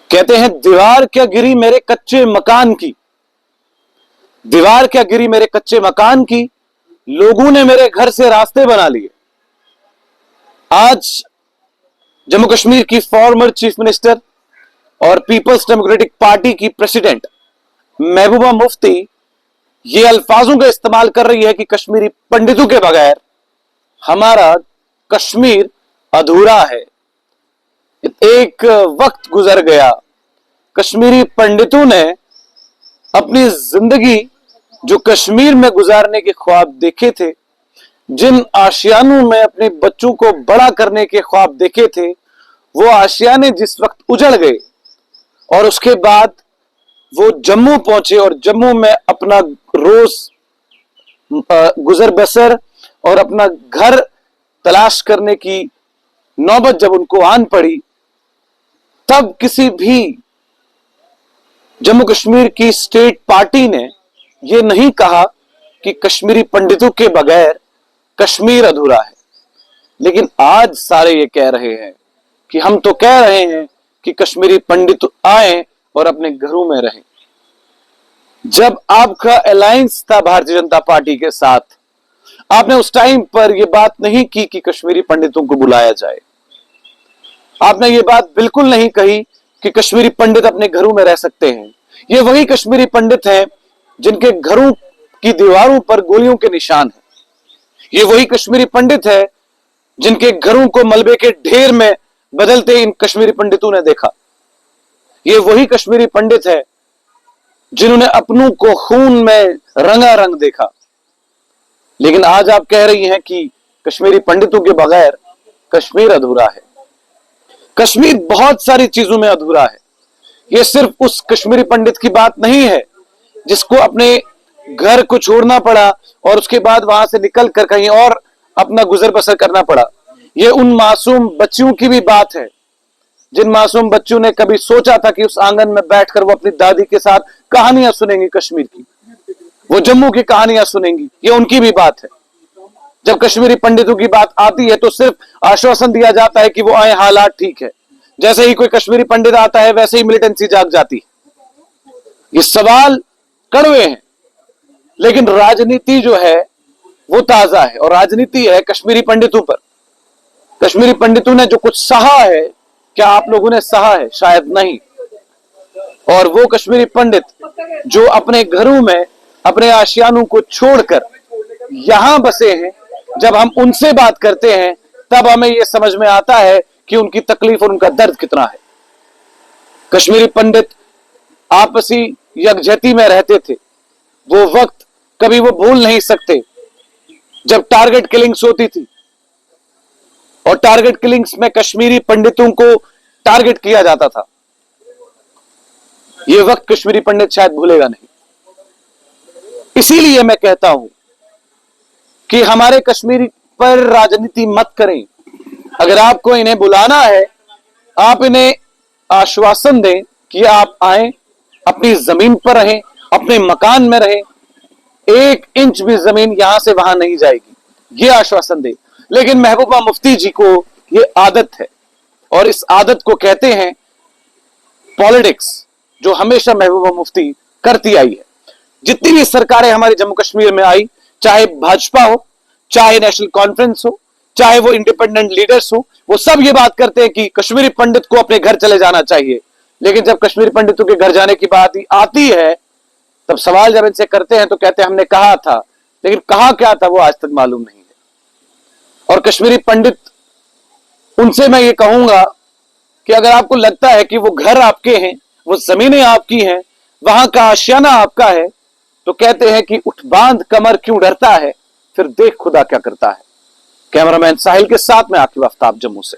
कहते हैं दीवार क्या गिरी मेरे कच्चे मकान की, दीवार क्या गिरी मेरे कच्चे मकान की, लोगों ने मेरे घर से रास्ते बना लिए। आज जम्मू कश्मीर की फॉर्मर चीफ मिनिस्टर और पीपल्स डेमोक्रेटिक पार्टी की प्रेसिडेंट महबूबा मुफ्ती ये अल्फाजों का इस्तेमाल कर रही है कि कश्मीरी पंडितों के बगैर हमारा कश्मीर अधूरा है। एक वक्त गुजर गया, कश्मीरी पंडितों ने अपनी जिंदगी जो कश्मीर में गुजारने के ख्वाब देखे थे, जिन आशियानों में अपने बच्चों को बड़ा करने के ख्वाब देखे थे, वो आशियाने जिस वक्त उजड़ गए और उसके बाद वो जम्मू पहुंचे और जम्मू में अपना रोज गुजर बसर और अपना घर तलाश करने की नौबत जब उनको आन पड़ी, तब किसी भी जम्मू कश्मीर की स्टेट पार्टी ने यह नहीं कहा कि कश्मीरी पंडितों के बगैर कश्मीर अधूरा है। लेकिन आज सारे ये कह रहे हैं कि हम तो कह रहे हैं कि कश्मीरी पंडित आए और अपने घरों में रहें। जब आपका अलायंस था भारतीय जनता पार्टी के साथ, आपने उस टाइम पर यह बात नहीं की कि कश्मीरी पंडितों को बुलाया जाए। आपने ये बात बिल्कुल नहीं कही कि कश्मीरी पंडित अपने घरों में रह सकते हैं। ये वही कश्मीरी पंडित हैं जिनके घरों की दीवारों पर गोलियों के निशान हैं। ये वही कश्मीरी पंडित है जिनके घरों को मलबे के ढेर में बदलते इन कश्मीरी पंडितों ने देखा। ये वही कश्मीरी पंडित है जिन्होंने अपनों को खून में रंगारंग देखा। लेकिन आज आप कह रही हैं कि कश्मीरी पंडितों के बगैर कश्मीर अधूरा है। कश्मीर बहुत सारी चीजों में अधूरा है। यह सिर्फ उस कश्मीरी पंडित की बात नहीं है जिसको अपने घर को छोड़ना पड़ा और उसके बाद वहां से निकल कर कहीं और अपना गुजर बसर करना पड़ा। यह उन मासूम बच्चियों की भी बात है जिन मासूम बच्चों ने कभी सोचा था कि उस आंगन में बैठकर वो अपनी दादी के साथ कहानियां सुनेंगी कश्मीर की, वो जम्मू की कहानियां सुनेंगी। ये उनकी भी बात है। जब कश्मीरी पंडितों की बात आती है तो सिर्फ आश्वासन दिया जाता है कि वो आए, हालात ठीक है। जैसे ही कोई कश्मीरी पंडित आता है वैसे ही मिलिटेंसी जाग जाती है। ये सवाल कड़वे हैं, लेकिन राजनीति जो है वो ताजा है और राजनीति है कश्मीरी पंडितों पर। कश्मीरी पंडितों ने जो कुछ सहा है, क्या आप लोगों ने सहा है? शायद नहीं। और वो कश्मीरी पंडित जो अपने घरों में अपने आशियानों को छोड़कर यहां बसे हैं, जब हम उनसे बात करते हैं तब हमें यह समझ में आता है कि उनकी तकलीफ और उनका दर्द कितना है। कश्मीरी पंडित आपसी यकजहती में रहते थे। वो वक्त कभी वो भूल नहीं सकते जब टारगेट किलिंग्स होती थी और टारगेट किलिंग्स में कश्मीरी पंडितों को टारगेट किया जाता था। यह वक्त कश्मीरी पंडित शायद भूलेगा नहीं। इसीलिए मैं कहता हूं कि हमारे कश्मीर पर राजनीति मत करें। अगर आपको इन्हें बुलाना है, आप इन्हें आश्वासन दें कि आप आए, अपनी जमीन पर रहें, अपने मकान में रहें, 1 इंच भी जमीन यहां से वहां नहीं जाएगी, यह आश्वासन दें। लेकिन महबूबा मुफ्ती जी को यह आदत है और इस आदत को कहते हैं पॉलिटिक्स, जो हमेशा महबूबा मुफ्ती करती आई है। जितनी भी सरकारें हमारे जम्मू कश्मीर में आई, चाहे भाजपा हो, चाहे नेशनल कॉन्फ्रेंस हो, चाहे वो इंडिपेंडेंट लीडर्स हो, वो सब ये बात करते हैं कि कश्मीरी पंडित को अपने घर चले जाना चाहिए। लेकिन जब कश्मीरी पंडितों के घर जाने की बात आती है, तब सवाल जब इनसे करते हैं तो कहते हैं हमने कहा था, लेकिन कहा क्या था वो आज तक मालूम नहीं है। और कश्मीरी पंडित, उनसे मैं ये कहूंगा कि अगर आपको लगता है कि वो घर आपके हैं, वो जमीनें आपकी हैं, वहां का आशियाना आपका है, तो कहते हैं कि उठ बांध कमर क्यों डरता है, फिर देख खुदा क्या करता है। कैमरामैन साहिल के साथ मैं आकिब आफ्ताब, जम्मू से।